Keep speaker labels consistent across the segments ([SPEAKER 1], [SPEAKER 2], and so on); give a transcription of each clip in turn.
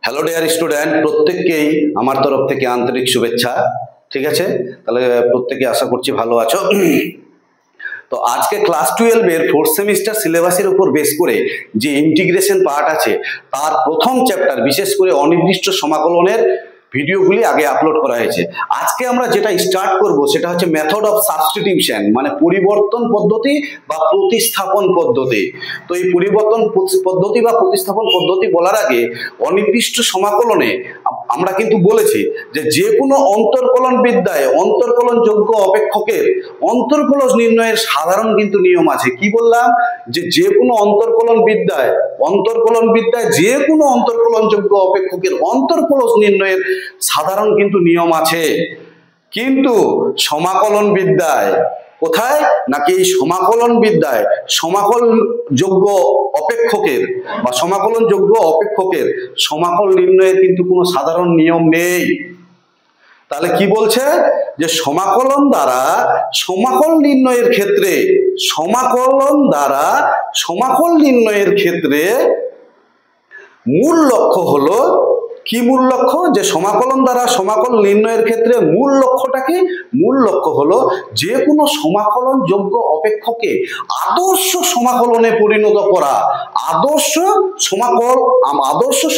[SPEAKER 1] Hello dear student, প্রত্যেককেই আমার তরফ থেকে আন্তরিক শুভেচ্ছা। ঠিক আছে, তাহলে প্রত্যেকে আশা করছি ভালো আছো। তো আজকে ক্লাস 12 এর 4th সেমিস্টার সিলেবাসের উপর বেস করে যে ইন্টিগ্রেশন পার্ট আছে তার প্রথম চ্যাপ্টার, বিশেষ করে অনির্দিষ্ট সমাকলনের ভিডিওগুলি আগে আপলোড করা হয়েছে। আজকে আমরা যেটা স্টার্ট করব সেটা হচ্ছে মেথড অফ সাবস্টিটিউশন, মানে পরিবর্তন পদ্ধতি বা প্রতিস্থাপন পদ্ধতি। তো এই পরিবর্তন পদ্ধতি বা প্রতিস্থাপন পদ্ধতি বলার আগে অনির্দিষ্ট সমাকলনে আমরা কিন্তু বলেছি যে কোনো অন্তর্কলন বিদ্যায় অন্তর্কলনযোগ্য অপেক্ষকের অন্তর্কলজ নির্ণয়ের সাধারণ কিন্তু নিয়ম আছে। কি বললাম? যে কোনো অন্তর্কলন বিদ্যায় যে কোনো অন্তর্কলনযোগ্য অপেক্ষকের অন্তর্কলজ নির্ণয়ের সাধারণ কিন্তু নিয়ম আছে। কিন্তু সমাকলন বিদ্যায় কোথায় নাকি এই সমাকলন বিদ্যায় সমাকলনযোগ্য অপেক্ষকের বা সমাকলনযোগ্য অপেক্ষকের সমাকল নির্ণয়ের কিন্তু কোনো সাধারণ নিয়ম নেই। তাহলে কি বলছে? যে সমাকলন দ্বারা সমাকল নির্ণয়ের ক্ষেত্রে মূল লক্ষ্য হলো কি? মূল লক্ষ্য যে সমাকলন দ্বারা সমাকল নির্ণয়ের ক্ষেত্রে মূল লক্ষ্যটা কি? মূল লক্ষ্য হলো যে কোনো সমাকলন যোগ্য অপেক্ষকে আদর্শ সমাকলনে পরিণত করা, আদর্শ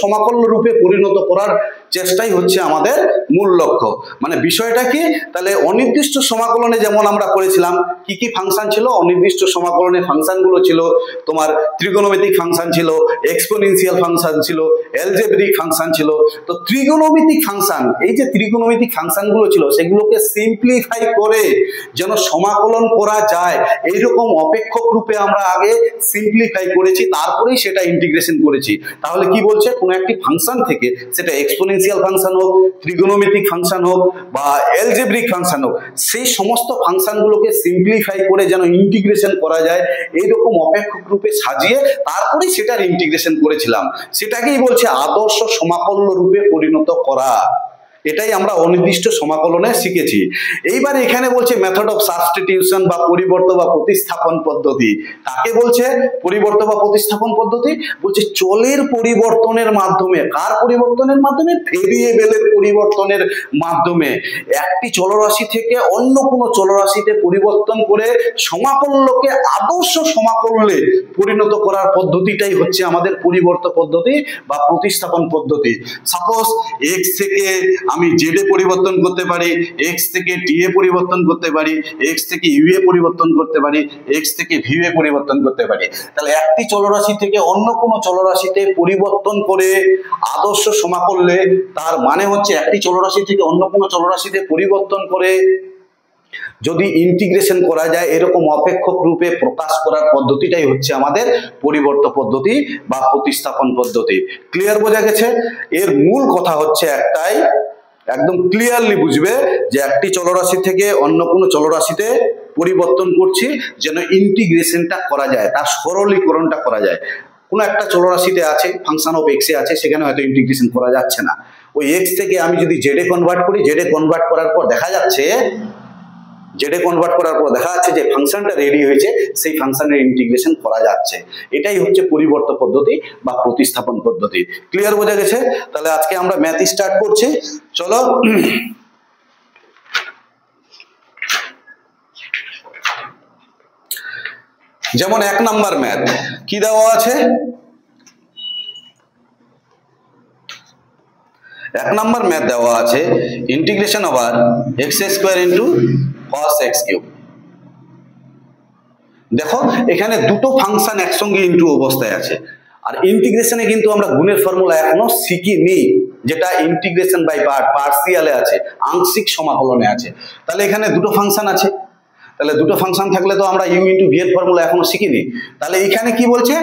[SPEAKER 1] সমাকল রূপে পরিণত করার চেষ্টাই হচ্ছে আমাদের মূল লক্ষ্য। মানে বিষয়টা কি? তাহলে অনির্দিষ্ট সমাকলনে যেমন আমরা করেছিলাম কি কি ফাংশন ছিল? অনির্দিষ্ট সমাকলনের ফাংশনগুলো ছিল তোমার ত্রিগোণমিতিক ফাংশন ছিল, এক্সপোনেনশিয়াল ফাংশন ছিল, অ্যালজেব্রিক ফাংশন ছিল। তো ত্রিগোণমিতিক ফাংশন, এই যে ত্রিগোণমিতিক ফাংশনগুলো ছিল সেগুলোকে সিম্পলিফাই করে যেন সমাকলন করা যায় এইরকম অপেক্ষক রূপে আমরা আগে সিম্পলিফাই করেছি, তারপরেই সেটা ইন্টিগ্রেশন করেছি। তাহলে কি বলছে? কোনো একটি ফাংশন থেকে সেটা এক্সপোনেনশিয়াল ফাংশন হোক, ত্রিগোণমিতিক ফাংশন হোক বা অ্যালজেব্রিক ফাংশন হোক, সেই সমস্ত ফাংশনগুলোকে সিম্পলিফাই করে যেন ইন্টিগ্রেশন করা যায় এইরকম অপেক্ষক রূপে সাজিয়ে তারপরেই সেটার ইন্টিগ্রেশন করেছিলাম। সেটাকেই বলছে আদর্শ সমাকলন রূপে পরিণত করা। এটাই আমরা অনির্দিষ্ট সমাকলনে শিখেছি। এইবার এখানে বলছে মেথড অফ সাবস্টিটিউশন বা পরিবর্তন বা প্রতিস্থাপন পদ্ধতি। কাকে বলছে পরিবর্তন বা প্রতিস্থাপন পদ্ধতি? বলছে চলের পরিবর্তনের মাধ্যমে। কার পরিবর্তনের মাধ্যমে? ভেরিয়েবলের পরিবর্তনের মাধ্যমে একটি চলরাশি থেকে অন্য কোনো চলরাশিতে পরিবর্তন করে সমাকলনকে আদর্শ সমাকলনে পরিণত করার পদ্ধতিটাই হচ্ছে আমাদের পরিবর্তন পদ্ধতি বা প্রতিস্থাপন পদ্ধতি। সাপোজ এক্স থেকে আমি জেড এ পরিবর্তন করতে পারি, এক্স থেকে টি এ পরিবর্তন করতে পারি, এক্স থেকে ইউ এ পরিবর্তন করতে পারি, এক্স থেকে ভিউ এ পরিবর্তন করতে পারি। তাহলে একটি চলরাশি থেকে অন্য কোনো চলরাশিতে পরিবর্তন করে আদর্শ সমাকলনে, তার মানে হচ্ছে একটি চলরাশি থেকে অন্য কোনো চলরাশিতে পরিবর্তন করে যদি ইন্টিগ্রেশন করা যায় এরকম অপেক্ষক রূপে প্রকাশ করার পদ্ধতিটাই হচ্ছে আমাদের পরিবর্তন পদ্ধতি বা প্রতিস্থাপন পদ্ধতি। ক্লিয়ার বোঝা গেছে? এর মূল কথা হচ্ছে একটাই, একদম ক্লিয়ারলি বুঝবে যে একটি চলরাশি থেকে অন্য কোনো চলরাশিতে পরিবর্তন করছি যেন ইন্টিগ্রেশনটা করা যায়, তার সরলীকরণটা করা যায়। কোনো একটা চলরাশিতে আছে, ফাংশন অফ এক্স এ আছে, সেখানে হয়তো ইন্টিগ্রেশন করা যাচ্ছে না। ওই এক্স থেকে আমি যদি জেড এ কনভার্ট করি, জেড এ কনভার্ট করার পর দেখা যাচ্ছে যে ফাংশনটা রেডি হয়েছে, সেই ফাংশনের ইন্টিগ্রেশন করা যাচ্ছে। এটাই হচ্ছে পরিবর্তন পদ্ধতি বা প্রতিস্থাপন পদ্ধতি। ক্লিয়ার বোঝা গেছে? তাহলে আজকে আমরা ম্যাথ স্টার্ট করছি। চলো, যেমন 1 নাম্বার ম্যাথ কি দেওয়া আছে? 1 নাম্বার ম্যাথ দেওয়া আছে integration over x square into cos x cube. দেখো এখানে দুটো ফাংশন একসঙ্গে ইনটু অবস্থায় আছে, আর ইন্টিগ্রেশনে কিন্তু আমরা গুণের ফর্মুলা এখনো শিখিনি, যেটা ইন্টিগ্রেশন বাই পার্সিয়ালে আছে, আংশিক সমাকলনে আছে। তাহলে এখানে দুটো ফাংশন আছে, তাহলে দুটো ফাংশন থাকলে তো আমরা ইউ ইন্টু ভি এর ফর্মুলা এখনো শিখিনি। তাহলে এখানে কি বলছে?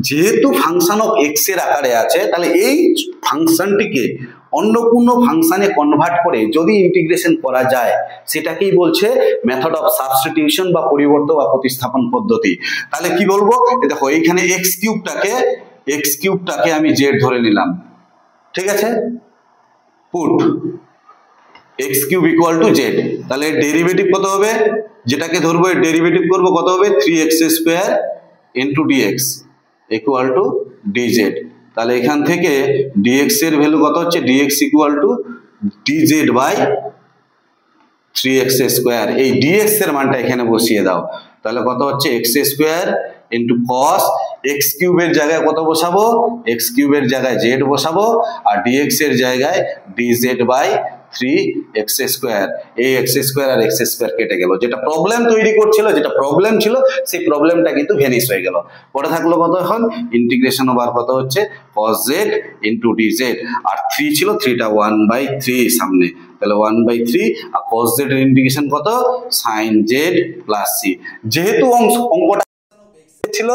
[SPEAKER 1] যেহেতু ফাংশন অফ এক্স এর আকারে আছে, তাহলে এই ফাংশনটিকে অন্য কোনো ফাংশনে কনভার্ট করে যদি ইন্টিগ্রেশন করা যায় সেটাকেই বলছে মেথড অফ সাবস্টিটিউশন বা পরিবর্তন বা প্রতিস্থাপন পদ্ধতি। তাহলে কি বলবো? দেখো এইখানে এক্স কিউবটাকে আমি জেড ধরে নিলাম, ঠিক আছে? Put x cube equal to Z. তাহলে এর ডেরিভেটিভ কত হবে? যেটাকে ধরবো এর ডেরিভেটিভ করবো কত হবে? 3x square into dx equal to dz। তাহলে এখান থেকে ডিএক্স এর ভ্যালু কত হচ্ছে, DX equal to DZ by 3x square. এই ডিএক্স এর মানটা এখানে বসিয়ে দাও, তাহলে কত হচ্ছে X square into cos X কিউবের জায়গায় কত বসাবো, এক্স কিউবের জায়গায় জেড বসাবো, আর ডিএক্স এর জায়গায় ডিজেড বাই 3x স্কোয়ার। এই এক্স স্কোয়ার আর এক্স স্কোয়ার কেটে গেল, যেটা প্রবলেম তৈরি করছিল, যেটা প্রবলেম ছিল সেই প্রবলেমটা কিন্তু ভ্যানিশ হয়ে গেল। পরে থাকলো কত, এখন ইন্টিগ্রেশন ওভার কত হচ্ছে cos z ইন্টু ডিজেড, আর 3 ছিল, 3টা 1/3 সামনে, তাহলে 1/3, আর cos z এর ইন্টিগ্রেশন কত sin z প্লাস c। যেহেতু অঙ্কটা ছিল,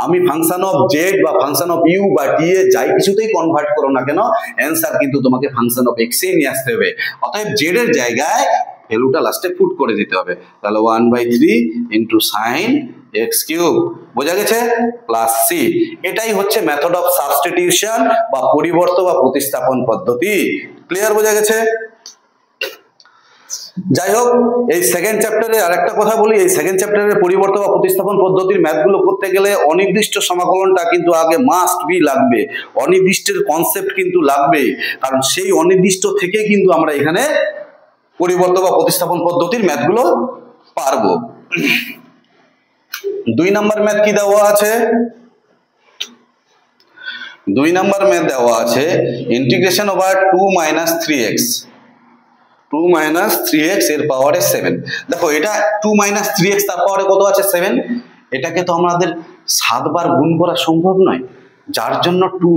[SPEAKER 1] আমি ফাংশন অফ জেড বা ফাংশন অফ ইউ বা টি এ যাই কিছুতেই কনভার্ট করো না কেন, অ্যান্সার কিন্তু তোমাকে ফাংশন অফ এক্স এ নিয়ে আসতে হবে। অতএব জেড এর জায়গায় ভ্যালুটা লাস্টে পুট করে দিতে হবে, তাহলে 1/3 ইন্টু সাইন এক্স কিউব, বোঝা গেছে, প্লাস সি। এটাই হচ্ছে মেথড অফ সাবস্টিটিউশন বা পরিবর্তন বা প্রতিস্থাপন পদ্ধতি। ক্লিয়ার, বোঝা গেছে? যাই হোক, এই সেকেন্ড চ্যাপ্টারে আরেকটা কথা বলি, এই সেকেন্ড চ্যাপ্টারের পরিবর্তন বা প্রতিস্থাপন পদ্ধতির ম্যাথগুলো করতে গেলে অনির্দিষ্ট সমাকলনটা কিন্তু আগে মাস্ট বি লাগবে, অনির্দিষ্টের কনসেপ্ট কিন্তু লাগবে, কারণ সেই অনির্দিষ্ট থেকে কিন্তু আমরা এখানে পরিবর্তন বা প্রতিস্থাপন পদ্ধতির ম্যাথগুলো পারবো। 2 নম্বর ম্যাথ কি দেওয়া আছে, 2 নম্বর ম্যাথ দেওয়া আছে ইন্টিগ্রেশন ওভার 2 - 3x, 2 - 3x এর পাওয়ারে 7। দেখো এটা 2 - 3x তার পাওয়ারে কত আছে 7, এটাকে তো আমাদের 7 বার গুণ করা সম্ভব নয়, যার জন্য 2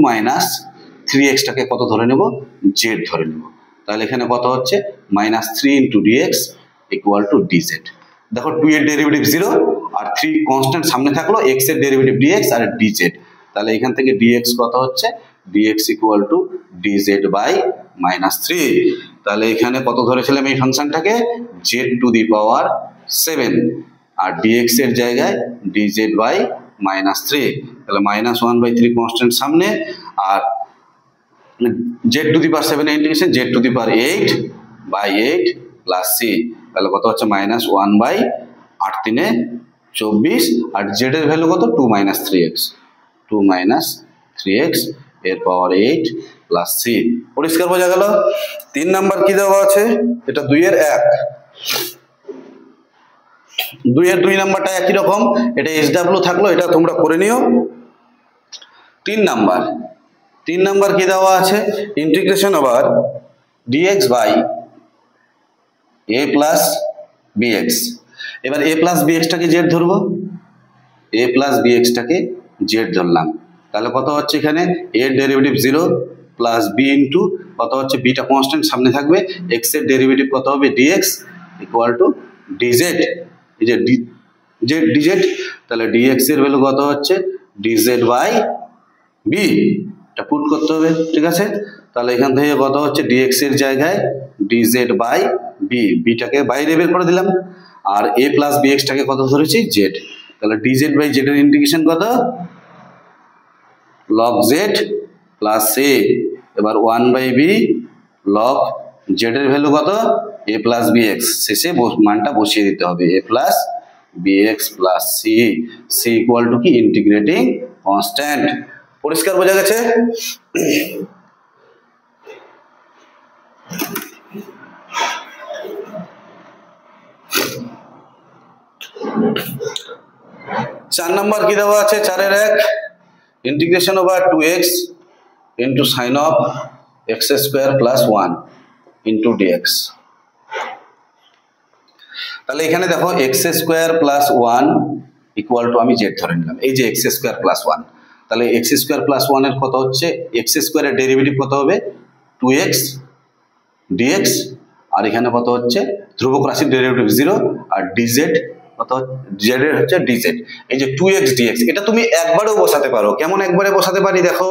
[SPEAKER 1] - 3x টাকে কত ধরে নেব, z ধরে নেব। তাহলে এখানে কত হচ্ছে -3 into dx equal to dz। দেখো 2 এর ডেরিভেটিভ 0 আর 3 কনস্ট্যান্ট সামনে থাকলো, x এর ডেরিভেটিভ dx আর dz, তাহলে এখান থেকে dx কত হচ্ছে, dx equal to dz by -3। তাহলে এখানে কত ধরেছিলাম এই ফাংশনটাকে, z টু দি পাওয়ার 7, আর dx এর জায়গায় dz বাই -3, তাহলে -1/3 কনস্ট্যান্ট সামনে, আর z টু দি পাওয়ার 7 এর integration z to the power 8/8 plus c, তাহলে কত হচ্ছে -1/8 × 3 = 24, আর z এর ভ্যালু কত 2 - 3x, 2 - 3x এর পাওয়ার 8 প্লাস c। পরিষ্কার বোঝা গেল? 3 নাম্বার কি দেওয়া আছে, এটা 2 এর 1, 2 এর 2 নাম্বারটা একই রকম, এটা SW থাকলো, এটা তোমরা করে নিও। 3 নাম্বার কি দেওয়া আছে, integration over dx by a plus bx। এবার a প্লাস bx টাকে z ধরবো, a প্লাস bx টাকে z ধরলাম, তাহলে কত হচ্ছে এখানে a এর ডেরিভেটিভ 0 প্লাস b ইন্টু কত হচ্ছে, বিটা কনস্ট্যান্ট সামনে থাকবে, x এর ডেরিভেটিভ কত হবে dx ইকুয়াল টু dz, এই যে dz, তাহলে dx এর ভ্যালু কত হচ্ছে dz বাই b, এটা পুট করতে হবে, ঠিক আছে? তাহলে এখান থেকে কত হচ্ছে dx এর জায়গায় dz বাই b, বিটাকে বাইরে বের করে দিলাম, আর a প্লাস bx টাকে কত ধরেছি z, তাহলে dz বাই z এর ইন্টিগ্রেশন কত log z প্লাস a, এবার 1/b log z এর ভ্যালু কত a প্লাস bx, শেষে মানটা বসিয়ে দিতে হবে, a plus bx plus c, c equal two কি ইন্টিগ্রেটিং কনস্ট্যান্ট। পরিষ্কার বোঝা গেছে? চার নাম্বার কি দেওয়া আছে, 4 এর 1, integration over 2x into sign of x square plus 1 into dx। তাহলে এখানে দেখো x square plus 1 equal to, আমি z ধরে নিলাম, এই যে x স্কোয়ার প্লাস 1, তাহলে x স্কোয়ার প্লাস 1 এর কত হচ্ছে, x স্কোয়ারের ডেরিভেটিভ কত হবে 2x dx, আর এখানে কত হচ্ছে ধ্রুবক রাশির ডেরিভেটিভ 0, আর dz কত, z এর হচ্ছে dz, এই যে 2x dx, এটা তুমি একবারেও বসাতে পারো। কেমন একবারে বসাতে পারি, দেখো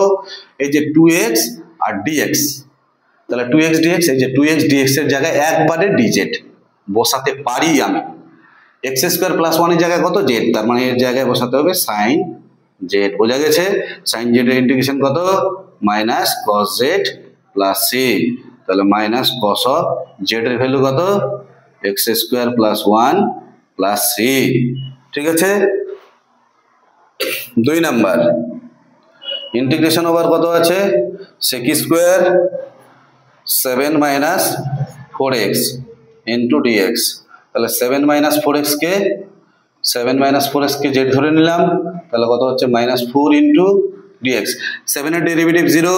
[SPEAKER 1] এই যে 2x আর dx, তাহলে 2x dx, এই যে 2x dx এর জায়গায় একবারে dz বসাতে পারি আমি। x স্কোয়ার প্লাস 1 এর জায়গায় কত z, তার মানে এর জায়গায় বসাতে হবে sin z, বোঝা গেছে? sin z এর ইন্টিগ্রেশন কত minus cos z plus c, তাহলে মাইনাস cos অফ z এর ভ্যালু কত x square plus 1 plus c, ঠিক আছে? 2 নাম্বার ইন্টিগ্রেশন ওভার কত আছে sec square 7 minus 4x into dx। তাহলে 7 মাইনাস 4x কে 7 মাইনাস 4x কে z ধরে নিলাম, তাহলে কত হচ্ছে মাইনাস 4 ইন্টু dx। 7 এর ডেরিভেটিভ 0,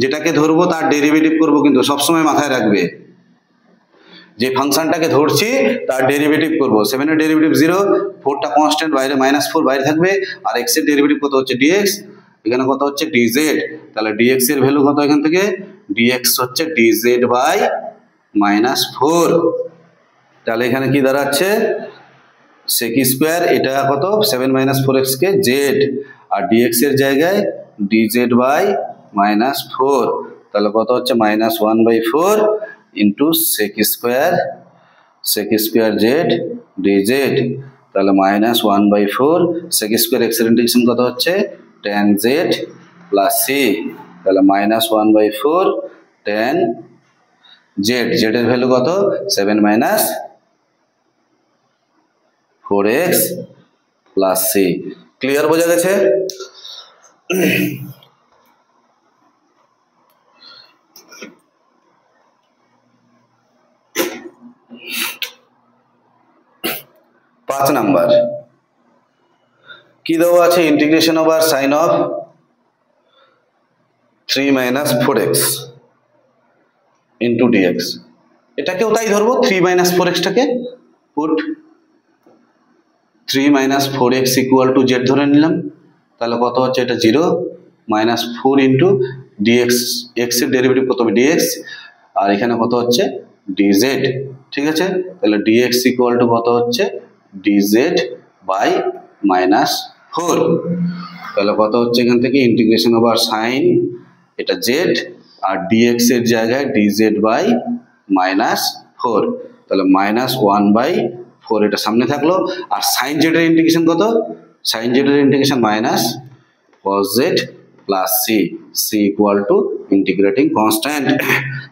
[SPEAKER 1] যেটাকে ধরবো তার ডেরিভেটিভ করব, কিন্তু সবসময় মাথায় রাখবে যে ফাংশনটাকে ধরছি তার ডেরিভেটিভ করব। 7 এর ডেরিভেটিভ 0, 4টা কনস্ট্যান্ট বাইরে, মাইনাস 4 বাইরে থাকবে, আর x এর ডেরিভেটিভ কত হচ্ছে dx, এখানে কত হচ্ছে dz। তাহলে dx এর ভ্যালু কত এখান থেকে, dx হচ্ছে dz বাই মাইনাস 4। তাহলে এখানে কি দাঁড়াচ্ছে sec স্কয়ার, এটা কত 7 মাইনাস 4x কে z, আর dx এর জায়গায় dz বাই মাইনাস 4। তাহলে কত হচ্ছে minus 1/4 into sec square z dz। তাহলে মাইনাস 1/4 sec স্কয়ার x এর ইন্টিগ্রেশন কত হচ্ছে tan z প্লাস c। তাহলে মাইনাস 1/4 tan z, z এর ভ্যালু কত 7 minus 4x plus c। Clear, বোঝা গেছে? পাঁচ নাম্বার কি দেওয়া আছে, integration over sine of 3 minus 4x into dx। এটাকেও তাই ধরবো, 3 মাইনাস 4x টাকে put 3 minus 4x equal to z ধরে নিলাম, তাহলে কত হচ্ছে এটা 0 মাইনাস 4 ইন্টু dx, x এর ডেরিভেটিভ কত হবে dx, আর এখানে কত হচ্ছে dz। ঠিক আছে, তাহলে dx ইকুয়াল টু কত হচ্ছে dz বাই মাইনাস 4। তাহলে কত হচ্ছে এখান থেকে ইন্টিগ্রেশন ওভার সাইন এটা z, আর dx এর জায়গায় dz বাই মাইনাস 4। তাহলে মাইনাস 1/4, এটা সামনে থাকলো। আর সাইন জেড এর ইন্টিগ্রেশন কত, সাইন জেড এর integration minus cos z plus c, c equal to integrating constant,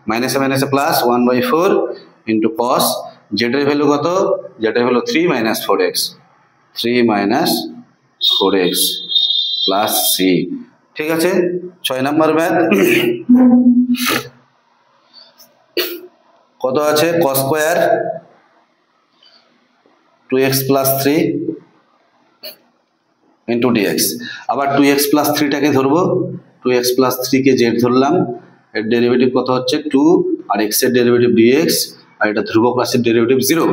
[SPEAKER 1] মাইনাসে মাইনাসে প্লাস 1/4 ইন্টু cos z এর ভ্যালু কত, z এর value 3 minus 4x, 3 minus 4x plus c। ঠিক আছে, 6 নাম্বার ম্যাথ কত আছে cos square 2x plus 3 into dx। আবার 2x প্লাস 3 টাকে ধরবো, 2x প্লাস 3 কে z ধরলাম, এর ডেরিভেটিভ কত হচ্ছে 2, আর x এর ডেরিভেটিভ dx, আর এটা ধ্রুবক রাশির ডেরিভেটিভ 0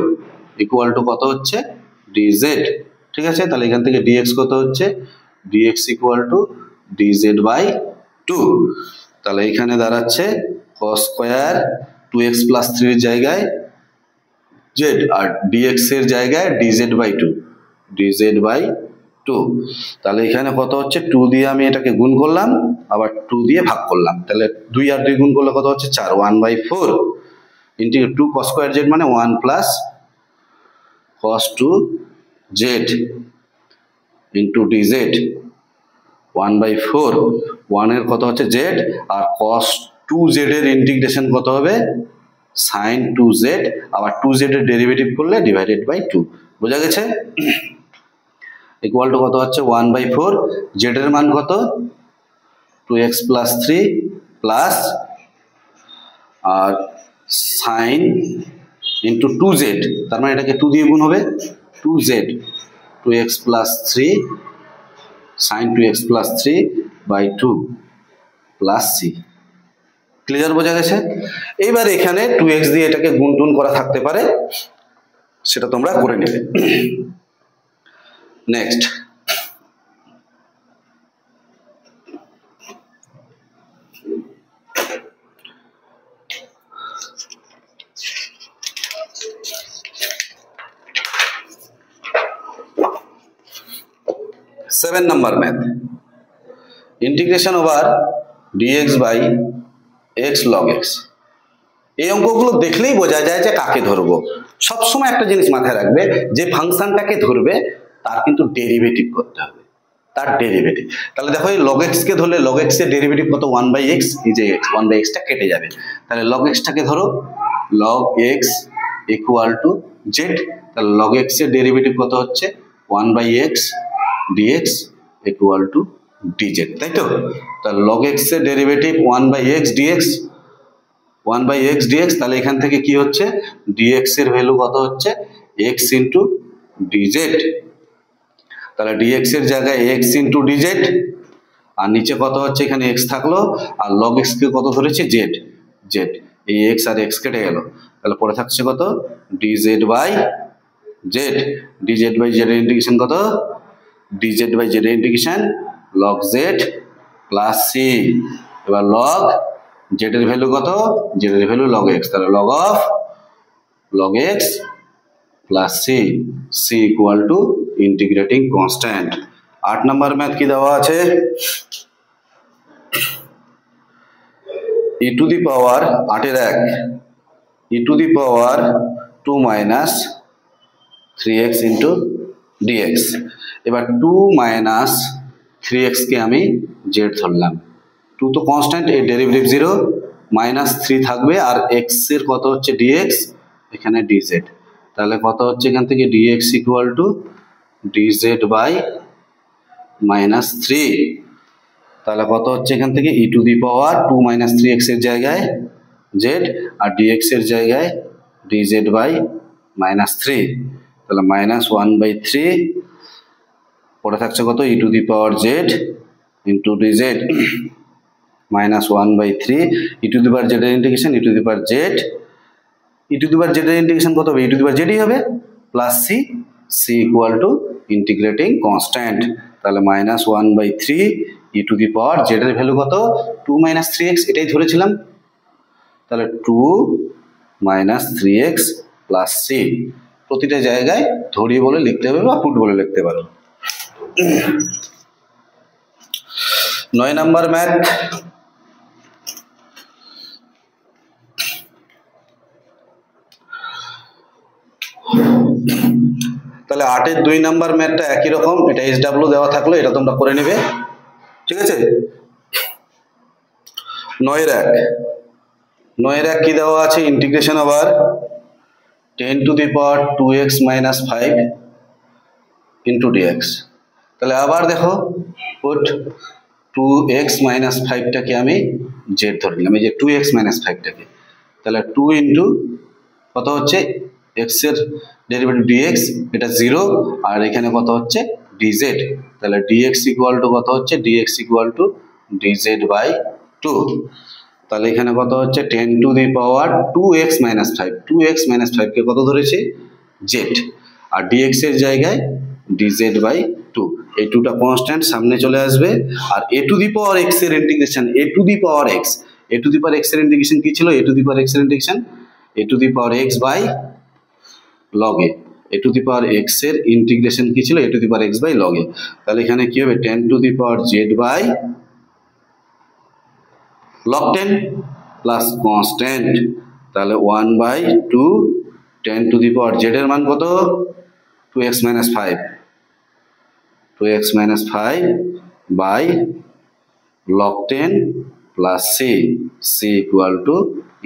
[SPEAKER 1] ইকুয়াল টু কত হচ্ছে dz। ঠিক আছে, তাহলে এখান থেকে dx কত হচ্ছে dx equal to dz by 2। তাহলে এখানে দাঁড়াচ্ছে cos স্কয়ার 2x প্লাস 3 এর জায়গায় z, আর dx এর জায়গায় dz বাই 2, dz বাই 2। তাহলে এখানে কত হচ্ছে 2 দিয়ে আমি এটাকে গুণ করলাম, আবার 2 দিয়ে ভাগ করলাম, তাহলে 2 আর 2 গুণ করলে কত হচ্ছে 4, 1/4 ইন্টু 2 cos স্কয়ার z মানে 1 plus cos 2z into dz 1/4, 1 এর কত হচ্ছে z, আর cos 2z এর ইন্টিগ্রেশন কত হবে sin 2z, আবার 2z এর ডেরিভেটিভ করলে ডিভাইডেড বাই 2। বোঝা গেছে? ইকুয়াল টু কত হচ্ছে 1/4, z এর মান কত 2x প্লাস 3 প্লাস আর sin ইন্টু 2z, তার মানে এটাকে 2 দিয়ে গুণ হবে 2z, 2x plus 3 sin 2x plus 3 by 2 plus c। Clear, বোঝা গেছে? এইবার এখানে 2x দিয়ে এটাকে গুণ টুন করা থাকতে পারে, সেটা তোমরা করে নেবে। Next seven number math integration over dx by x log x। এই অঙ্কগুলো দেখলেই বোঝা যায় যে কাকে ধরবো। সব সময় একটা জিনিস মাথায় রাখবে, যে ফাংশনটাকে ধরবে তার কিন্তু ডেরিভেটিভ করতে হবে, তার ডেরিভেটিভ। তাহলে দেখো এই log x কে ধরলে log x এর ডেরিভেটিভ কত 1/x, এই যে x 1/x টা কেটে যাবে, তাহলে log x টাকে ধরো log x equal to z, তাহলে log x এর ডেরিভেটিভ কত হচ্ছে 1/x dx equal to DZ, তাই তো? তাহলে লগ এক্স এর derivative 1/x dx, 1/x dx, তাহলে এখান থেকে কি হচ্ছে, dx এর ভ্যালু কত হচ্ছে, x ইন্টু ডিজেড। তাহলে dx এর জায়গায় x ইন্টু ডিজেড, আর নিচে কত হচ্ছে, এখানে x থাকলো, আর লগ এক্স কে কত ধরেছে, জেড, জেড, এই x আর x কেটে গেল, তাহলে পরে থাকছে কত, dz by z, dz by z এর ইন্টিগ্রেশন কত, dz বাই জেড এর integration log z plus c. এবার লগ জেড এর ভ্যালু কত, জেড এর ভ্যালু লগ এক্স, তাহলে log of log x plus C, C equal to integrating constant. 8 number math কি দেওয়া আছে, e to the power 8/1 e to the power 2 minus 3x into dx. এবার 2 minus 3x কে আমি Z ধরলাম, 2 তো constant, এর derivative 0, minus 3 থাকবে, আর x এর কত হচ্ছে ডিএক্স, এখানে ডিজেড, তাহলে কত হচ্ছে এখান থেকে DX equal to DZ by minus 3, তাহলে কত হচ্ছে এখান থেকে ই to the power 2 minus 3x এর জায়গায় জেড, আর ডিএক্স এর জায়গায় ডিজেড বাই মাইনাস 3, তাহলে মাইনাস 1/3, পরে থাকছে কত, e to the power z into dz minus 1/3, e to the power Z এর integration E to the power z, e to the power Z এর ইন্টিগ্রেশন কত হবে, ই টু দি পাওয়ার জেডই হবে, plus C, C equal to integrating constant, তাহলে minus 1/3 e to the power Z এর value কত, 2 minus 3x, এটাই ধরেছিলাম, তাহলে 2 মাইনাস 3x প্লাস সি, প্রতিটা জায়গায় ধরিয়ে বলে লিখতে হবে বা পুট বলে লিখতে পারো। 9 নম্বর ম্যাথ, তাহলে 8 এর 2 নম্বর ম্যাথটা একই রকম, এটা SW দেওয়া থাকলো, এটা তোমরা করে নেবে, ঠিক আছে। 9/1 কি দেওয়া আছে, integration over 10 to the power 2x minus 5 into DX, তাহলে আবার দেখো পুট 2x মাইনাস 5টাকে আমি জেড ধরে নিলাম, এই যে 2x মাইনাস 5টাকে, তাহলে 2 ইন্টু কত হচ্ছে, x এর ডেরিভেটিভ dx, এটা 0, আর এখানে কত হচ্ছে dz, তাহলে dx ইকুয়াল টু কত হচ্ছে, dx equal to dz by 2, তাহলে এখানে কত হচ্ছে 10 to the power 2x minus 5, 2x minus 5 কে কত ধরেছি, z, আর dx এর জায়গায় dz বাই 2, এই 2টা কনস্ট্যান্ট সামনে চলে আসবে, আর a to the power x এর ইন্টিগ্রেশন, a to the power x, a to the power x এর ইন্টিগ্রেশন কি ছিল, a to the power x এর ইন্টিগ্রেশন a to the power x by log a to the power x এর ইন্টিগ্রেশন কি ছিল, a to the power x by log a, তাহলে এখানে কি হবে 10 to the power z by log 10 plus constant, তাহলে 1/2 10 টু দি পাওয়ার z এর মান কত, 2x minus 5, 2x minus 5 by log 10 plus c, c equal to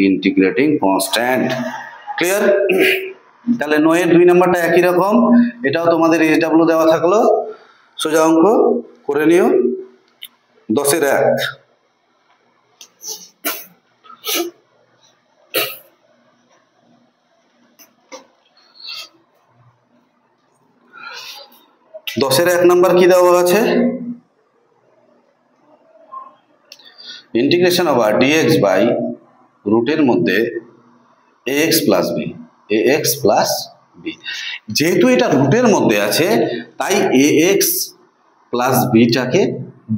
[SPEAKER 1] integrating constant. Clear? তাহলে 9 এর 2 নম্বরটা একই রকম, এটাও তোমাদের SW দেওয়া থাকলো, সোজা অঙ্ক করে নিও। 10/1 10/1 নম্বর কি দেওয়া আছে, ইন্টিগ্রেশন ওভার dx বাই রুটের মধ্যে ax plus b, ax plus b, যেহেতু এটা রুটের মধ্যে আছে তাই ax প্লাস bটাকে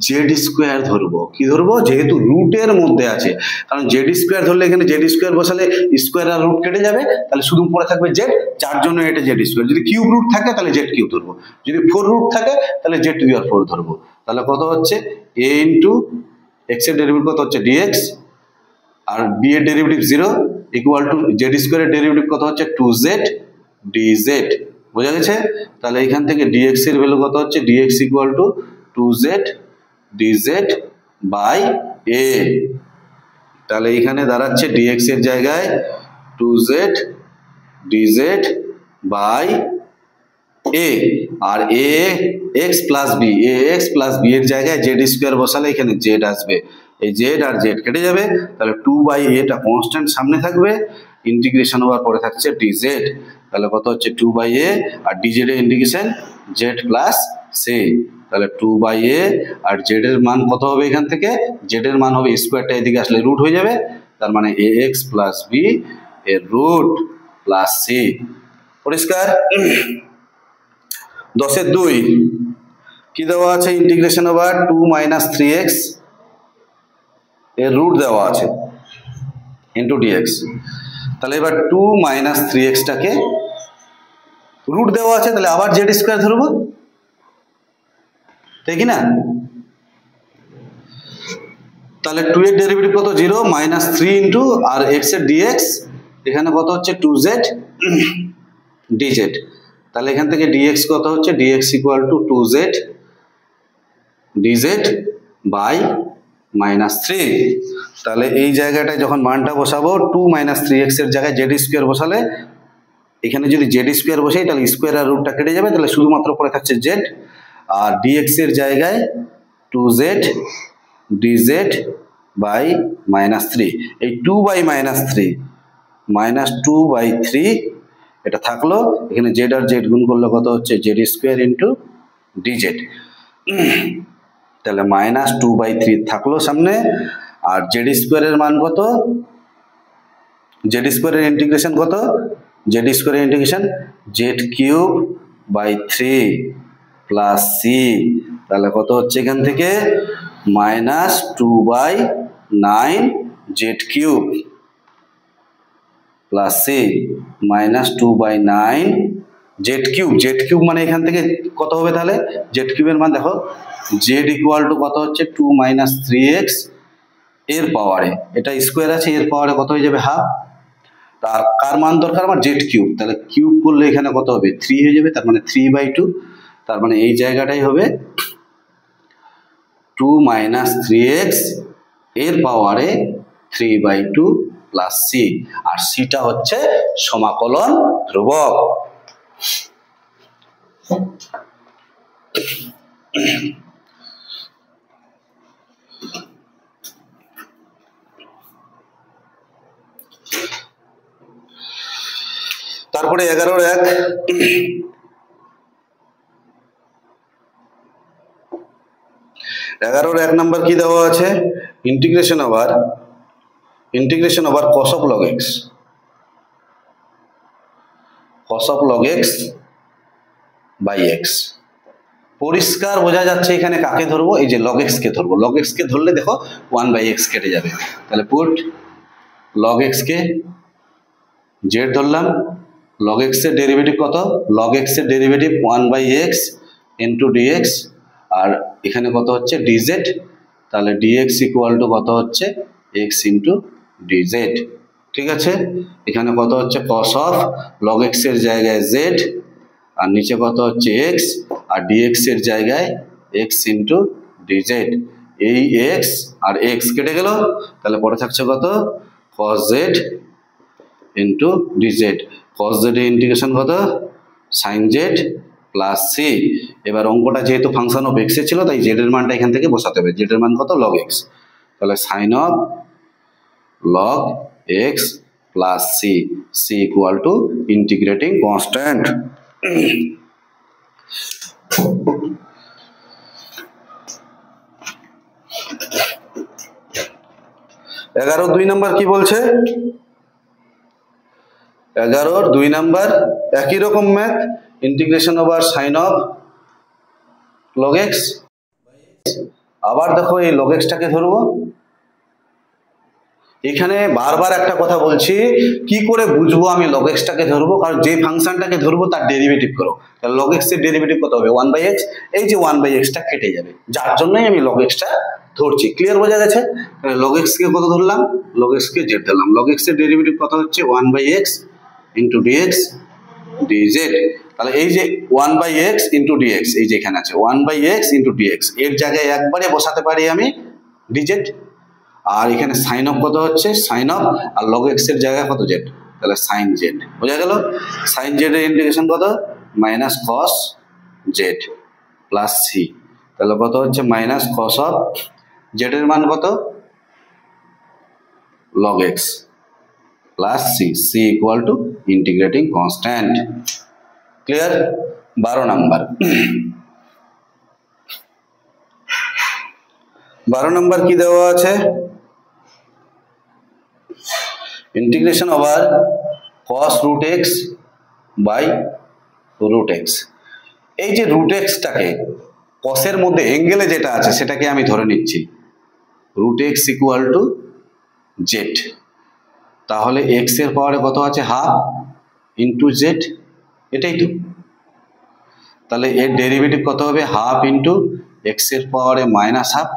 [SPEAKER 1] জেড স্কোয়ার ধরবো, কি ধরবো, যেহেতু রুটের মধ্যে আছে, কারণ জেড স্কোয়ার ধরলে এখানে জেড স্কোয়ার বসালে স্কোয়ার আর রুট কেটে যাবে, তাহলে শুধু পরে থাকবে জেড, যার জন্য এটা জেড স্কোয়ার, যদি কিউব রুট থাকে তাহলে জেড কিউব ধরবো, যদি 4 রুট থাকে তাহলে জেড টু দি পাওয়ার 4 ধরবো, তাহলে কত হচ্ছে a ইন্টু x এর ডেরিভেটিভ কত হচ্ছে dx, আর b এর ডেরিভেটিভ 0 ইকুয়াল টু জেড স্কোয়ারের ডেরিভেটিভ কত হচ্ছে 2z dz, বোঝা গেছে। তাহলে এখান থেকে dx এর ভ্যালু কত হচ্ছে, dx equal to 2z dz by a, তাহলে এখানে দাঁড়াচ্ছে dx এর জায়গায় 2z dz বাই এ আর A X plus B, A X plus B এর জায়গায় জেড স্কোয়ার বসালে এখানে জেড আসবে, এই জেড আর জেড কেটে যাবে, তাহলে 2/a কনস্ট্যান্ট সামনে থাকবে, ইন্টিগ্রেশন হওয়ার পরে থাকছে ডিজেড, তাহলে কত হচ্ছে 2/a আর ডিজেড এর ইন্টিগ্রেশন জেড প্লাস সি, তাহলে 2/a আর জেড এর মান কত হবে এখান থেকে, জেড এর মান হবে স্কোয়ারটা এদিকে আসলে রুট হয়ে যাবে, তার মানে এ এক্স প্লাস বি এর রুট প্লাস সি। পরিষ্কার? 10-এর 2 কি দেওয়া আছে, ইন্টিগ্রেশন ওভার 2 - 3x এর রুট দেওয়া আছে ইন্টু ডিএক্স, তাহলে এবার 2 - 3x টাকে রুট দেওয়া আছে, তাহলে আবার জেড স্কোয়ার ধরবো, তাই কি না? তাহলে 2 এর ডেরিভেটিভ কত 0 -3 ইন্টু আর x এর dx, এখানে কত হচ্ছে 2z dz, তাহলে এখান থেকে dx কত হচ্ছে, dx equal to 2z dz by -3, তাহলে এই জায়গাটায় যখন মানটা বসাবো 2 - 3x এর জায়গায় জেড স্কোয়ার বসালে, এখানে যদি জেড স্কোয়ার বসাই তাহলে স্কোয়ার আর রুটটা কেটে যাবে, তাহলে শুধুমাত্র পড়ে থাকছে জেড, আর dx এর জায়গায় 2z dz বাই -3, এই 2/-3 -2/3 এটা থাকলো, এখানে জেড আর জেড গুণ করলে কত হচ্ছে জেড স্কোয়ার ইন্টু ডিজেড, তাহলে -2/3 থাকলো সামনে, আর জেড স্কোয়ারের মান কত, জেড স্কোয়ারের ইন্টিগ্রেশন কত, জেড স্কোয়ারের integration Z cube by 3 plus C, তাহলে কত হচ্ছে এখান থেকে -2/9 Z cube plus C, -2/9 Z cube, Z cube মানে এখান থেকে কত হবে, তাহলে জেড কিউবের মান দেখো, জেড ইকুয়াল টু কত হচ্ছে 2 - 3x এর পাওয়ারে, এটা স্কোয়ার আছে, এর পাওয়ারে কত হয়ে যাবে হাফ, তার কার মান দরকার আমার জেড কিউব, তাহলে কিউব করলে এখানে কত হবে 3 হয়ে যাবে, তার মানে 3/2, তার মানে এই জায়গাটাই হবে 2 - 3x এর পাওয়ারে 3/2 প্লাস সি, আর সিটা হচ্ছে সমাকলন ধ্রুবক। তারপরে 11-1 11-1 নাম্বার কি দেওয়া আছে, integration over cos of log x, cos of log x by x, পরিষ্কার বোঝা যাচ্ছে এখানে কাকে ধরবো, এই যে log x কে ধরবো, log x কে ধরলে দেখো 1/x কেটে যাবে, তাহলে পুট log x কে z ধরলাম, log x এর ডেরিভেটিভ কত, log x এর ডেরিভেটিভ 1/x ইন্টু dx, আর এখানে কত হচ্ছে dz, তাহলে dx ইকুয়াল টু কত হচ্ছে x ইন্টু dz, ঠিক আছে, এখানে কত হচ্ছে cos of log x এর জায়গায় z, আর নিচে কত হচ্ছে x, আর dx এর জায়গায় x ইন্টু dz, এই x আর x কেটে গেল, তাহলে পরে থাকছে কত cos z into dz, cos z এর ইন্টিগ্রেশন কত sin z প্লাস সি, এবার অঙ্কটা যেহেতু ফাংশন অফ x এ ছিল তাই z এর মানটা এখান থেকে বসাতে হবে, z এর মান কত log x, তাহলে sin of log x plus C, C equal to integrating constant. 11-2 number কি বলছে, 11-2 নাম্বার একই রকম math, integration over sine of log x, আবার দেখো এই log x টাকে ধরবো, এখানে বারবার একটা কথা বলছি, কি করে বুঝবো আমি log x টাকে ধরবো, কারণ যে ফাংশনটাকে ধরবো তার ডেরিভেটিভ করো, তাহলে log x এর ডেরিভেটিভ কত হবে 1/x, এই যে 1/x টা কেটে যাবে, যার জন্যই আমি log x টা ধরছি, ক্লিয়ার বোঝা গেছে, log x কে কত ধরলাম, log x কে z ধরলাম, log x এর ডেরিভেটিভ কত হচ্ছে 1/x ইন্টু dx dz, তাহলে এই যে 1/x ইন্টু dx, এই যে এখানে আছে 1/x ইন্টু dx, এর জায়গায় একবারে বসাতে পারি আমি dz, আর এখানে সাইন অফ কত হচ্ছে সাইন অফ, আর log x এর জায়গায় কত z, তাহলে সাইন z, বোঝা গেল, সাইন z এর ইন্টিগ্রেশন কত minus cos Z plus C, তাহলে কত হচ্ছে মাইনাস কস অফ জেড এর মান কত log x plus C, C equal to integrating constant. Clear? 12 number. 12 number কি দেওয়া আছে, integration over cos root x by root x। এই যে root x টাকে cos-এর মধ্যে অ্যাঙ্গেলে যেটা আছে সেটাকে আমি ধরে নিচ্ছি root x equal to z, তাহলে x এর পাওয়ারে কত আছে হাফ ইন্টু z, এটাই তো। তাহলে এর ডেরিভেটিভ কত হবে হাফ ইন্টু x এর পাওয়ারে minus half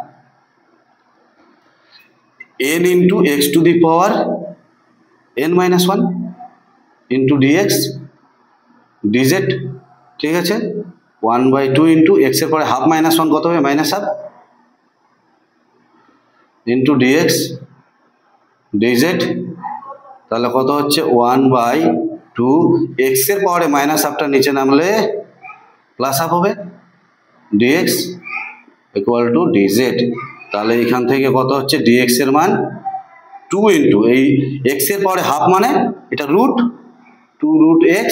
[SPEAKER 1] n into x two the power n minus 1 into dx dz, ঠিক আছে। 1/2 ইন্টু x এর পরে হাফ মাইনাস 1 কত হবে minus half into dx dz, তাহলে কত হচ্ছে 1/2, x এর পাওয়ারে মাইনাস হাফটা নিচে নামলে প্লাস হাফ হবে dx ইকুয়াল টু dz। তাহলে এখান থেকে কত হচ্ছে dx এর মান 2 ইন্টু এই x এর পাওয়ারে হাফ মানে এটা root 2 root x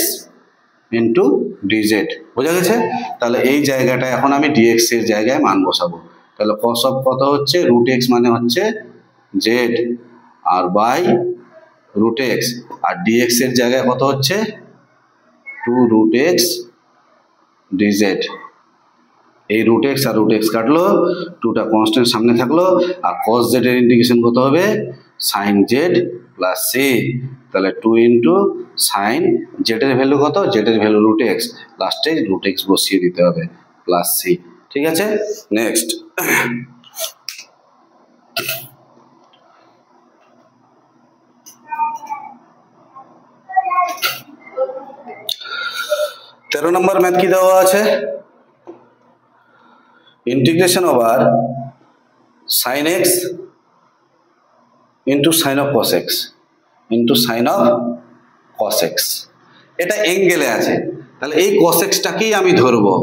[SPEAKER 1] into dz, বোঝা গেছে। তাহলে এই জায়গাটা এখন আমি dx এর জায়গায় মান বসাবো, তাহলে cos অফ কত হচ্ছে root x মানে হচ্ছে z আর বাই root x, আর dx এর জায়গায় কত হচ্ছে 2 root x dz। এই root x আর root x কাটলো, 2টা কনস্ট্যান্ট সামনে থাকলো, আর cos z এর ইন্টিগ্রেশন কত হবে sin z প্লাস c, তাহলে 2 ইন্টু সাইন জেড এর ভ্যালু কত, জেড এর ভ্যালু root x, লাস্টে root x বসিয়ে দিতে হবে প্লাস c, ঠিক আছে। নেক্সট 13 নম্বর ম্যাথ কি দেওয়া আছে, integration over sin x into sign of cos x into sign of cos x, এটা অ্যাঙ্গেলে আছে, তাহলে এই cos x টাকেই আমি ধরবো,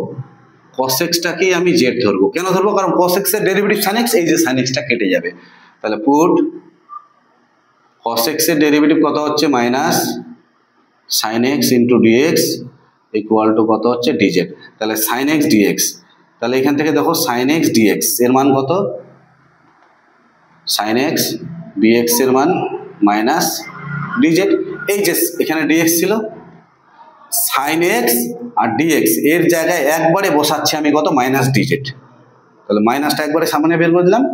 [SPEAKER 1] cos x টাকেই আমি z ধরবো। কেন ধরবো, কারণ cos x এর ডেরিভেটিভ sin x, এই যে sin x টা কেটে যাবে, তাহলে পুট cos x এর ডেরিভেটিভ কত হচ্ছে minus sin x into dx equal to কত হচ্ছে dz, তাহলে sin x dx, তাহলে এখান থেকে দেখো sin x dx এর মান কত, sin x dx এর মান মাইনাস dz, এই যে এখানে dx ছিল, sin x আর dx এর জায়গায় একবারে বসাচ্ছি আমি কত মাইনাস dz, তাহলে মাইনাসটা একবারে সামনে বের করে দিলাম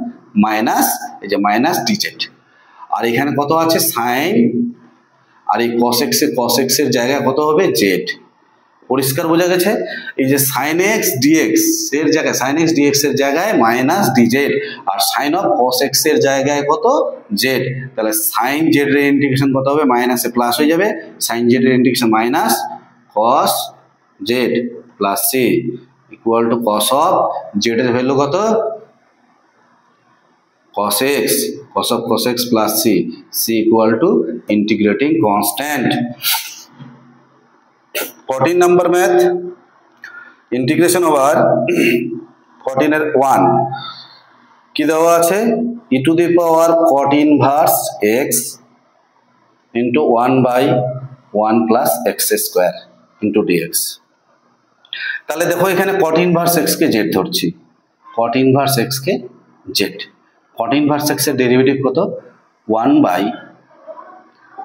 [SPEAKER 1] মাইনাস, এই যে মাইনাস dz, আর এখানে কত আছে sin, আর এই cos x এর জায়গায় কত হবে z, পরিষ্কার বোঝা গেছে। এই যে sin x dx এর জায়গায় sin x dx এর জায়গায় মাইনাস dz, আর sin অফ cos x এর জায়গায় কত z, তাহলে sin z এর ইন্টিগ্রেশন কত হবে মাইনাসে প্লাস হয়ে যাবে, sin z এর integration minus cos z plus c equal two cos of z এর ভ্যালু কত cos x, cos of cos x plus c equal to integrating constant। 14 number math, integration over 14 এর 1 কি দেওয়া আছে, e to the power cot inverse x into 1 by 1 plus x square into dx। তাহলে দেখো এখানে cot inverse x কে z ধরছি, cot inverse x কে z, cot inverse x এর derivative কত 1 by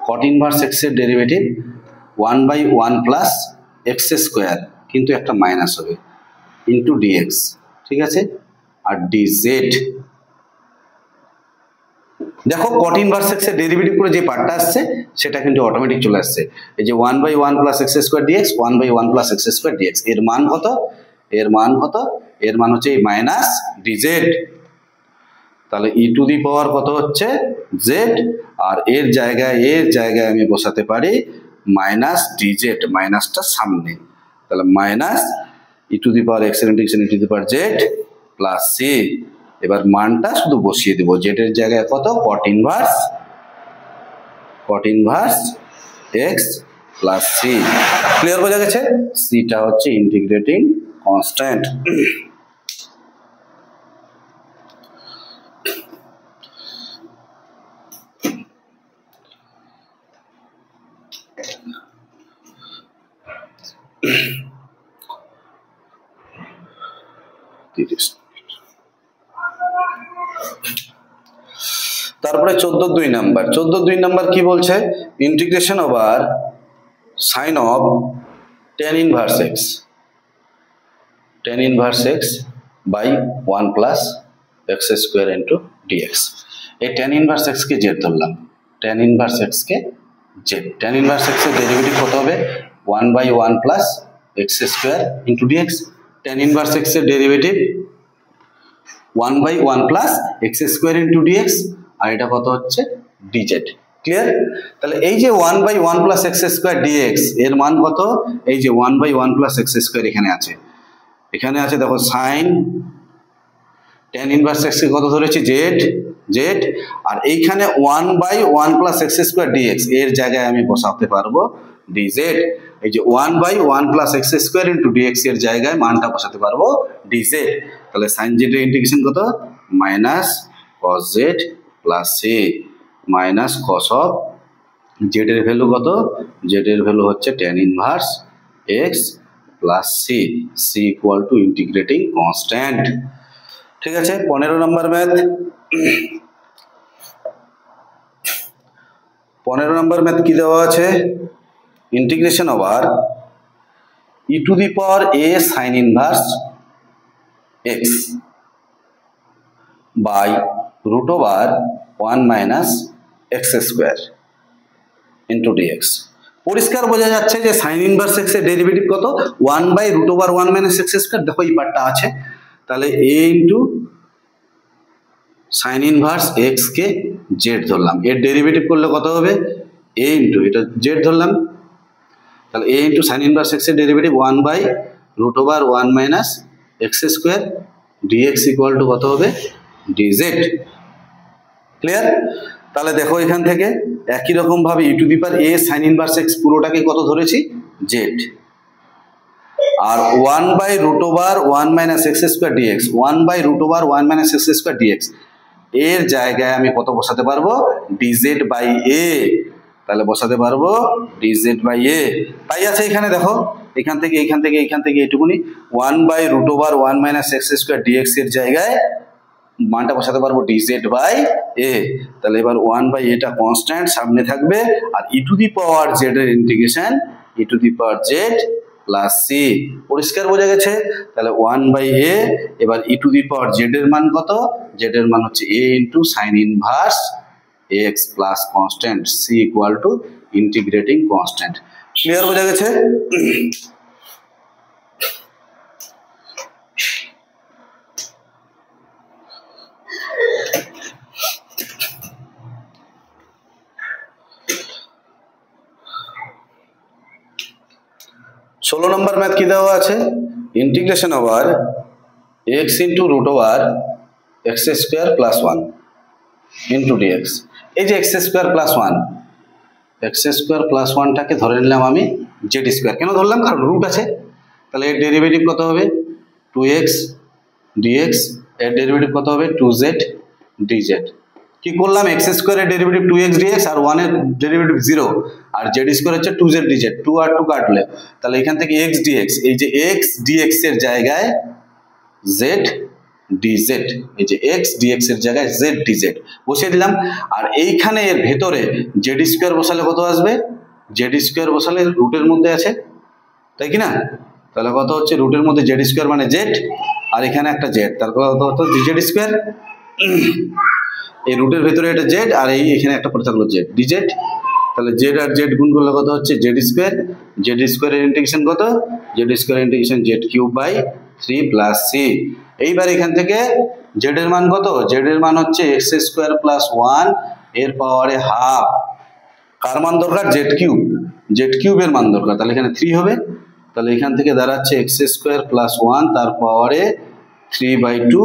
[SPEAKER 1] cot inverse x এর derivative 1 by 1 plus x square, কিন্তু একটা minus হবে ইনটু dx, ঠিক আছে, আর dz। দেখো cot inverse x এর ডেরিভেটিভ করে যে পার্টটা আসছে সেটা কিন্তু অটোমেটিক চলে আসছে, এই যে 1 by 1 plus x square dx, 1 by 1 plus x square dx, এর মান কত, এর মান কত, এর মান হচ্ছে এই মাইনাস dz, তাহলে e টু দি পাওয়ার কত হচ্ছে z, আর এর জায়গায় আমি বসাতে পারি মাইনাস dz, মাইনাসটা সামনে, তাহলে minus e two the power x এর integration e two the power z plus c, এবার মানটা শুধু বসিয়ে দেব, z এর জায়গায় কত cot inverse x প্লাস সি। ক্লিয়ার বোঝা গেছে? সিটা হচ্ছে ইন্টিগ্রেটিং কনস্ট্যান্ট। তারপরে 14 নাম্বার। 14 নাম্বার কি বলছে? Integration over sine of tan inverse x, tan inverse x by 1 plus x square into dx. এই tan ইনভার্স x কে জেড ধরলাম, tan ইনভার্স x কে জেড। tan ইনভার্স x এর derivative কত হবে? 1 by 1 plus x square into dx. tan inverse x এর derivative 1 by 1 plus x square into dx, আর এটা কত হচ্ছে? ডিজেড। ক্লিয়ার? তাহলে এই যে 1 by 1 plus x square dx এর মান কত? এই যে 1 বাই 1 প্লাস এক্স স্কোয়ার এখানে আছে, এখানে আছে দেখো সাইন tan ইনভার্স x কে কত ধরেছি? Z, z. আর এইখানে 1 by 1 plus x square dx এর জায়গায় আমি বসাতে পারবো ডিজেড। এই যে 1 by 1 plus x square into dx এর জায়গায় মানটা বসাতে পারবো ডিজেড। তাহলে সাইন জেড এর ইন্টিগ্রেশন কত? Minus cos Z plus c minus cos of z এর ভ্যালু কত? জেড এর ভ্যালু হচ্ছে tan inverse x plus C, C equal to integrating constant. ঠিক আছে? 15 নম্বর ম্যাথ। 15 নম্বর ম্যাথ কি দেওয়া আছে? Integration over E to the power A sine inverse X by root over 1 minus x square into DX. পরিষ্কার বোঝা যাচ্ছে যে সাইন ইনভার্স এক্স এর ডেরিভেটিভ কত? 1 by root over 1 minus x square. দেখো এই পার্টটা আছে, তাহলে এ ইন্টু সাইন ইনভার্স এক্স কে জেড ধরলাম, এর ডেরিভেটিভ করলে কত হবে? এ ইন্টু এটা জেড ধরলাম, তাহলে এ ইন্টু সাইন ইনভার্স এক্স এর derivative 1 by root over 1 minus x square dx equal to কত হবে? ডিজেড। ক্লিয়ার? তাহলে দেখো এখান থেকে একই রকম ভাবে e to the power A sine inverse x পুরোটাকে কত ধরেছি? জেড। আর 1 by root over 1 minus x square dx, 1 by root over 1 minus x square dx এর জায়গায় আমি কত বসাতে পারবো? ডিজেড বাই এ। তাহলে বসাতে পারবো ডিজেড বাই এ। তাই আছে এখানে দেখো, এখান থেকে এইখান থেকে এইখান থেকে এইটুকুনি 1 by root over 1 minus x square dx এর জায়গায় মানটা বসাতে পারবো ডিজেড বাই এ। তাহলে এবার 1 বাই এটা কনস্ট্যান্ট সামনে থাকবে, আর E to the power Z এর integration E to the power Z plus C. পরিষ্কার বোঝা গেছে? তাহলে 1 বাই এ, এবার ই টু দি পাওয়ার জেড এর মান কত? জেড এর মান হচ্ছে a into sine inverse x plus constant c equal to integrating constant. Clear বোঝা গেছে? 16 নম্বর ম্যাথ কি দেওয়া আছে? Integration over x into root over x square plus 1 into dx. এই যে x square plus 1, x square plus 1টাকে ধরে নিলাম আমি জেড স্কোয়ার। কেন ধরলাম? কারণ রুট আছে। তাহলে এর ডেরিভেটিভ কত হবে? 2x dx. এর ডেরিভেটিভ কত হবে? 2z DZ. কি করলাম? এক্স স্কোয়ারের ডেরিভেটিভ 2x ডিএক্স আর 1 এর ডেরিভেটিভ 0, আর জেড স্কোয়ার হচ্ছে 2z ডিজেড। 2 আর 2 কাটলে তাহলে এখান থেকে x ডিএক্স, এই যে x ডিএক্স এর জায়গায় z ডিজেড, এই যে x ডিএক্স এর জায়গায় z ডিজেড বসিয়ে দিলাম। আর এইখানে এর ভেতরে জেড স্কোয়ার বসালে কত আসবে? জেড স্কোয়ার বসালে রুটের মধ্যে আছে, তাই কি না? তাহলে কত হচ্ছে? রুটের মধ্যে জেড স্কোয়ার মানে জেড, আর এখানে একটা জেড, তারপর কত হতো? Z square. এই রুটের ভেতরে এটা জেড, আর এই এখানে একটা পড়ে থাকলো জেড ডিজেড। তাহলে জেড আর জেড গুণ করলে কত হচ্ছে? Z square. জেড স্কোয়ারের ইন্টিগ্রেশন কত? Z square integration Z cube by 3 plus C. এইবার এখান থেকে জেড এর মান কত? জেড এর মান হচ্ছে এক্স স্কোয়ার প্লাস 1 এর পাওয়ারে হাফ। কার মান দরকার? জেড কিউব, জেড কিউবের মান দরকার। তাহলে এখানে 3 হবে। তাহলে এখান থেকে দাঁড়াচ্ছে এক্স স্কোয়ার প্লাস 1 তার পাওয়ারে 3/2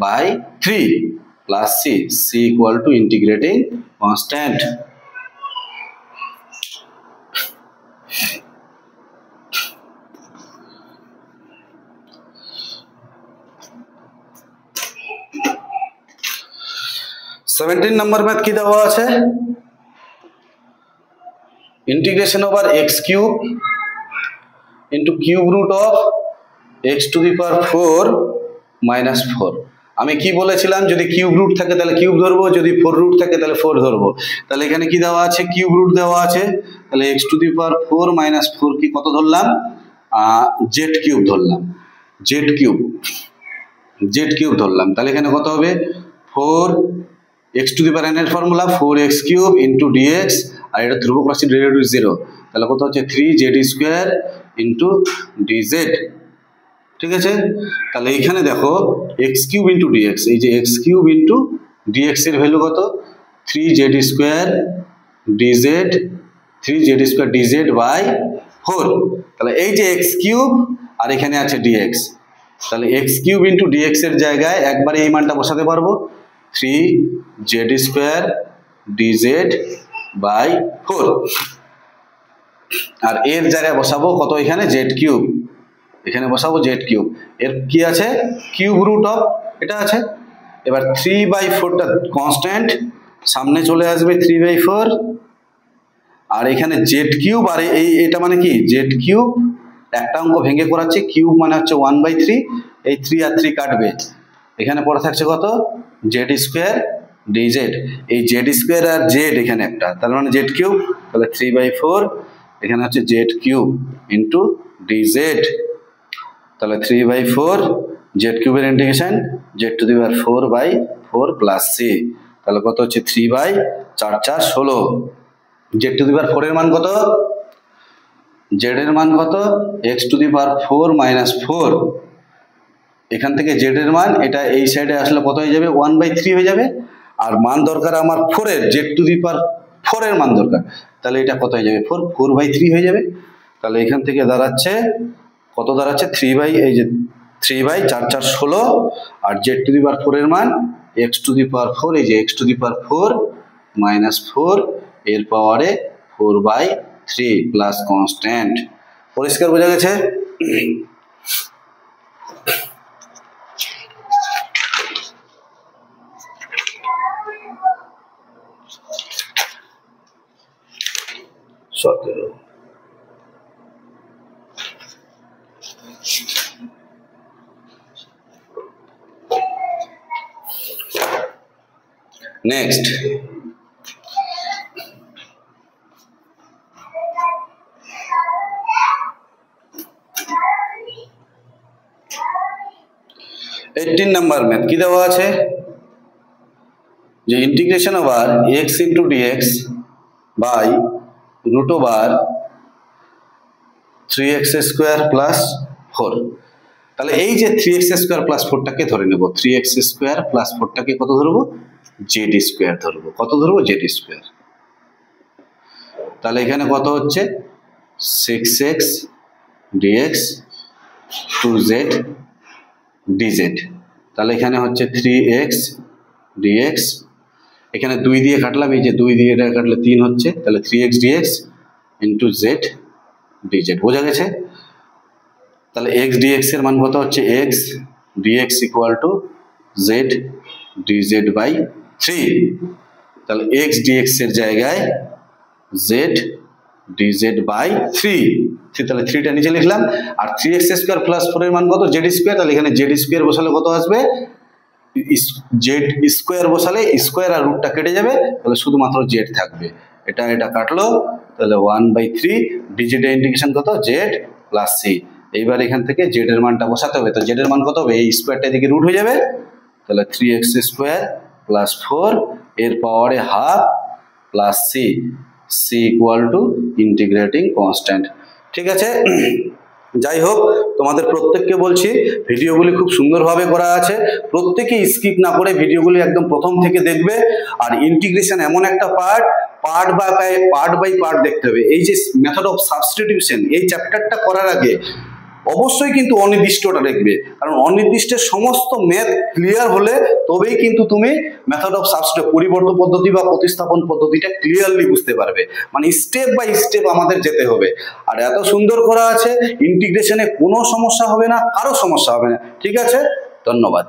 [SPEAKER 1] by 3 plus C, C equal to integrating constant. 17 নম্বর ম্যাথ কি দেওয়া আছে, integration over X cube into cube root of X to the power 4 minus 4। আমি কি বলেছিলাম, যদি কিউব রুট থাকে তাহলে কিউব ধরবো, যদি 4 রুট থাকে তাহলে 4 ধরবো। তাহলে এখানে কি দেওয়া আছে, কিউব রুট দেওয়া আছে, তাহলে x to the power 4 minus 4 কি কত ধরলাম, জেড কিউব ধরলাম, জেড কিউব ধরলাম। তাহলে এখানে কত হবে, 4 x to the power n এর formula 4x cube into dx, আর এটা ধ্রুবক রাশি ডেরিভেটিভ 0, তাহলে কত হচ্ছে 3z স্কোয়ার ইন্টু ডিজেড। ঠিক আছে, তাহলে এখানে দেখো এক্স কিউব ইন্টু ডিএক্স, এই যে এক্স কিউব ইন্টু ডিএক্স এর ভ্যালু কত, 3z square DZ, 3z square DZ by 4। তাহলে এই যে এক্স কিউব আর এখানে আছে ডিএক্স, তাহলে এক্স কিউব ইন্টু ডিএক্স এর জায়গায় একবারে এই মানটা বসাতে পারবো, 3z স্কোয়ার ডিজেড বাই 4, আর এর জায়গায় বসাবো কত, এখানে জেড কিউব, এখানে বসাবো জেড কিউব। এর কি আছে, কিউব রুট অফ এটা আছে। এবার 3/4টা কনস্ট্যান্ট, সামনে চলে আসবে 3/4, আর এখানে জেড কিউব, আর এটা মানে কি জেড কিউব, একটা অঙ্ক ভেঙে করাচ্ছে, কিউব মানে হচ্ছে 1/3, এই 3 আর 3 কাটবে, এখানে পড়ে থাকছে কত, জেড স্কোয়ার ডিজেড, এই জেড স্কোয়ার আর জেড এখানে একটা, তার মানে জেড কিউব, তাহলে 3/4 এখানে হচ্ছে জেড কিউব ইন্টু ডিজেড, তাহলে 3/4 জেড কিউবের integration Z to the power 4/4 plus C, তাহলে কত হচ্ছে 3/4 16। জেড টু দি পাওয়ার 4 এর মান কত, জেড এর মান কত, x to the power 4 minus 4, এখান থেকে জেড এর মান এটা এই সাইডে আসলে কত হয়ে যাবে, 1/3 হয়ে যাবে, আর মান দরকার আমার 4 এর, জেড টু দি পাওয়ার 4 এর মান দরকার, তাহলে এটা কত হয়ে যাবে, 4/3 হয়ে যাবে। তাহলে এখান থেকে দাঁড়াচ্ছে কত, দাঁড়াচ্ছে 3/4 16, আর জেড টু দি পাওয়ার 4 এর মান এক্স টু দি পাওয়ার 4, এই যে x to the power 4 minus 4 এর পাওয়ারে 4/3 প্লাস কনস্ট্যান্ট। পরিষ্কার বোঝা গেছে? নেক্সট, নাম্বার ম্যাথ কি দেওয়া আছে, যে integration over x into DX by root over 3x square plus 4। তাহলে এই যে 3x স্কোয়ার প্লাস 4টাকে ধরে নেব, 3x স্কোয়ার প্লাস 4টাকে কত ধরবো, জেড স্কোয়ার ধরবো, কত ধরবো, জেড স্কোয়ার। তাহলে এখানে কত হচ্ছে 6x dx 2z dz, তাহলে এখানে হচ্ছে 3x dx, এখানে 2 দিয়ে কাটলাম, এই যে 2 দিয়ে এটা কাটলে 3 হচ্ছে, তাহলে 3x dx into z dz। বোঝা গেছে? তাহলে x dx এর মান কত হচ্ছে, x dx equal to z dz by 3, তাহলে x dx এর জায়গায় z dz বাই 3, তাহলে 3টা নিচে লিখলাম, আর 3x স্কোয়ার প্লাস 4 এর মান কত, z স্কোয়ার, তাহলে এখানে z স্কোয়ার বসালে কত আসবে, z স্কোয়ার বসালে স্কোয়ার আর রুটটা কেটে যাবে, তাহলে শুধুমাত্র z থাকবে, এটা কাটলো, তাহলে 1/3 dz এর ইন্টিগ্রেশন কত, z প্লাস c। এইবার এখান থেকে z এর মানটা বসাতে হবে, তো z এর মান কত হবে, এই স্কোয়ারটা এদিকে রুট হয়ে যাবে, তাহলে 3x স্কোয়ার প্লাস 4 এর পাওয়ারে half plus c equal to integrating constant. ঠিক আছে, যাই হোক তোমাদের প্রত্যেককে বলছি ভিডিওগুলি খুব সুন্দরভাবে করা আছে, প্রত্যেকেই স্কিপ না করে ভিডিওগুলি একদম প্রথম থেকে দেখবে। আর ইন্টিগ্রেশন এমন একটা পার্ট বাই পার্ট দেখতে হবে। এই যে মেথড অফ সাবস্টিটিউশন, এই চ্যাপ্টারটা করার আগে অবশ্যই কিন্তু অনির্দিষ্টটা দেখবে, কারণ অনির্দিষ্টের সমস্ত ম্যাথ ক্লিয়ার হলে তবেই কিন্তু তুমি মেথড অফ সাবস্টিটিউশন, পরিবর্তন পদ্ধতি বা প্রতিস্থাপন পদ্ধতিটা ক্লিয়ারলি বুঝতে পারবে। মানে স্টেপ বাই স্টেপ আমাদের যেতে হবে। আর এত সুন্দর করা আছে, ইন্টিগ্রেশনে কোনো সমস্যা হবে না, কারো সমস্যা হবে না। ঠিক আছে, ধন্যবাদ।